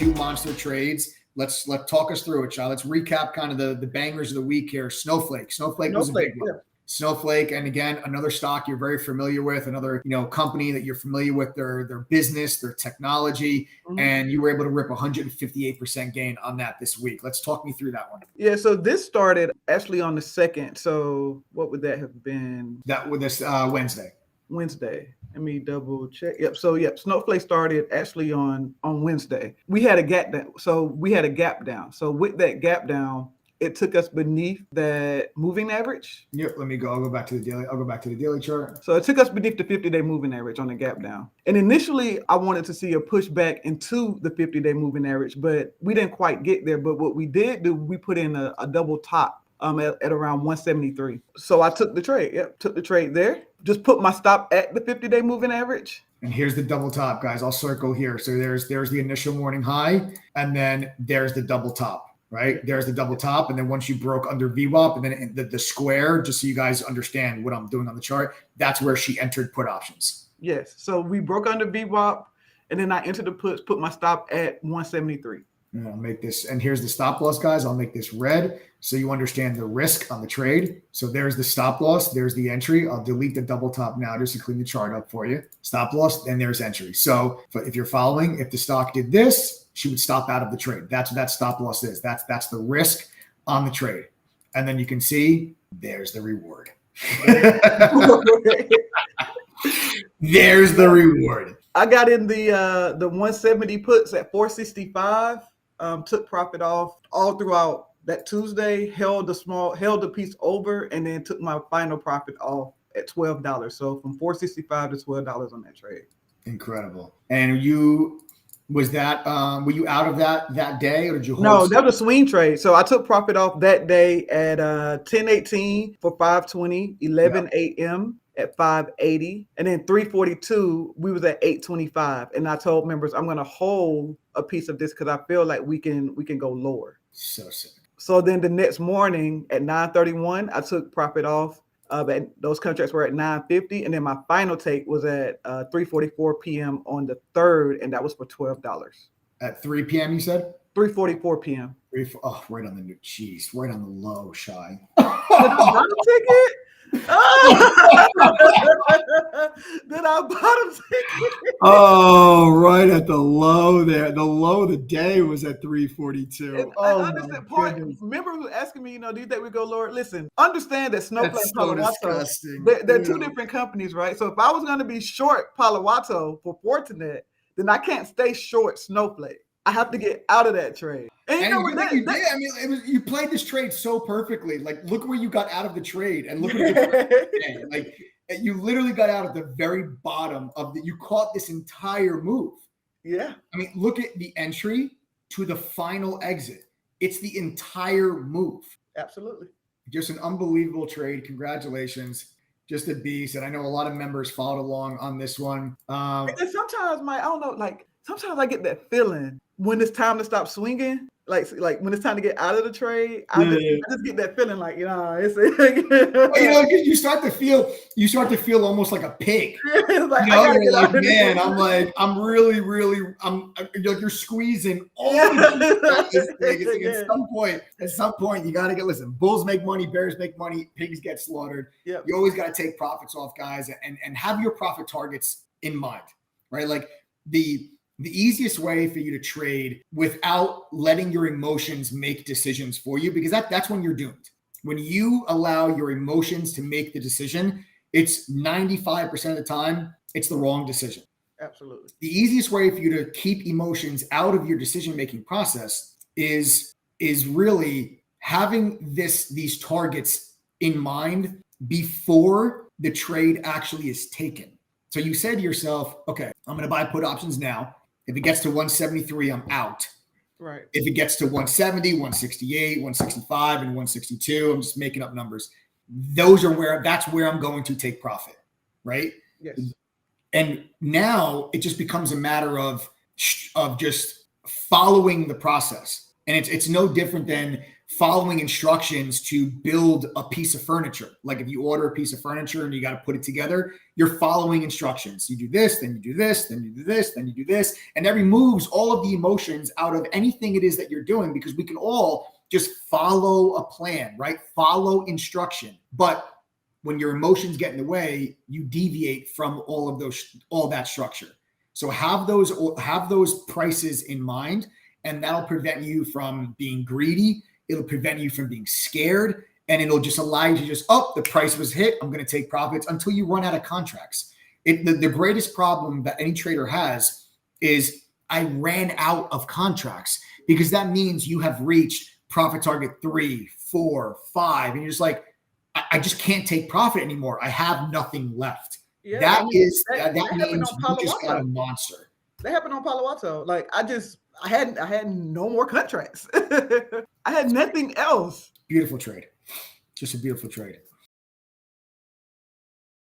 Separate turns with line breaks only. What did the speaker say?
2 monster trades. Let's talk us through it, Shah. Let's recap kind of the bangers of the week here. Snowflake was a big one. Yeah. Snowflake, and again, another stock you're very familiar with, another company that you're familiar with, their business, their technology, and you were able to rip 158% gain on that this week. Let's talk me through that one.
Yeah, so this started actually on the 2nd. So what would that have been?
That was this Wednesday.
Let me double check. Yep. So Snowflake started actually on Wednesday. We had a gap down. So with that gap down, it took us beneath that moving average.
Yep. Let me go. I'll go back to the daily chart.
So it took us beneath the 50-day moving average on the gap down. And initially, I wanted to see a pushback into the 50-day moving average, but we didn't quite get there. But what we did do, we put in a double top at around 173. So I took the trade. Yep. Took the trade there. Just put my stop at the 50-day moving average.
And here's the double top, guys. I'll circle here. So there's the initial morning high, and then there's the double top. Right? There's the double top. And then once you broke under VWAP and then the square, just so you guys understand what I'm doing on the chart, that's where she entered put options.
Yes. So we broke under VWAP and then I entered the puts, put my stop at 173.
And I'll make this, and here's the stop loss, guys. I'll make this red so you understand the risk on the trade. So there's the stop loss. There's the entry. I'll delete the double top now just to clean the chart up for you. Stop loss, then there's entry. So if you're following, if the stock did this, she would stop out of the trade. That's what that stop loss is. That's the risk on the trade. And then you can see there's the reward. There's the reward.
I got in the 170 puts at 465. Took profit off all throughout that Tuesday. Held the piece over, and then took my final profit off at $12. So from 465 to $12 on that trade.
Incredible. And were you out of that day, or did you hold?
No, that was a swing trade. So I took profit off that day at 10:18 for 520, 11 a.m. at 580, and then 3:42 we was at 825. And I told members I'm going to hold a piece of this because I feel like we can go lower.
So sick.
So then the next morning at 9:31, I took profit off. Those contracts were at 9:50, and then my final take was at 3:44 p.m. on the 3rd, and that was for $12.
At 3 p.m. you said?
3:44 p.m.
Right on the right on the low, Shy.
Ticket? Did I bottom ticket?
Oh, right at the low there. The low of the day was at 342.
Remember who was asking me, do you think we go lower? Listen, understand that Snowflake and Palo Alto, they're two different companies, right? So if I was going to be short Palo Alto for Fortinet, then I can't stay short Snowflake. I have to get out of that trade.
You played this trade so perfectly. Like, look where you got out of the trade, and look at like you literally got out at the very bottom of you caught this entire move.
Yeah.
I mean, look at the entry to the final exit. It's the entire move.
Absolutely.
Just an unbelievable trade. Congratulations. Just a beast. And I know a lot of members followed along on this one.
And sometimes sometimes I get that feeling when it's time to stop swinging, like when it's time to get out of the trade, I just get that feeling like, it's
because you start to feel almost like a pig.
It's like,
you're like, man, you're squeezing all the thing. At some point, you gotta listen, bulls make money, bears make money, pigs get slaughtered.
Yep.
You always gotta take profits off, guys, and have your profit targets in mind, right? Like the easiest way for you to trade without letting your emotions make decisions for you, because that's when you're doomed. When you allow your emotions to make the decision, it's 95% of the time, it's the wrong decision.
Absolutely.
The easiest way for you to keep emotions out of your decision-making process is really having these targets in mind before the trade actually is taken. So you say to yourself, okay, I'm going to buy put options now. If it gets to 173, I'm out.
Right.
If it gets to 170, 168, 165, and 162, I'm just making up numbers. That's where I'm going to take profit, right?
Yes.
And now it just becomes a matter of just following the process. And it's no different than following instructions to build a piece of furniture. Like if you order a piece of furniture and you got to put it together, you're following instructions. You do this, then you do this, then you do this, then you do this. And that removes all of the emotions out of anything it is that you're doing, because we can all just follow a plan, right? Follow instruction. But when your emotions get in the way, you deviate from all that structure. So have those prices in mind, and that'll prevent you from being greedy. It'll prevent you from being scared, and it'll just allow you to just, the price was hit, I'm going to take profits, until you run out of contracts. The greatest problem that any trader has is, I ran out of contracts, because that means you have reached profit target 3, 4, 5, and you're just like, I just can't take profit anymore. I have nothing left.
Yeah,
that means
you
just got a monster.
That happened on Palo Alto. Like I had no more contracts. I had nothing else.
Beautiful trade. Just a beautiful trade.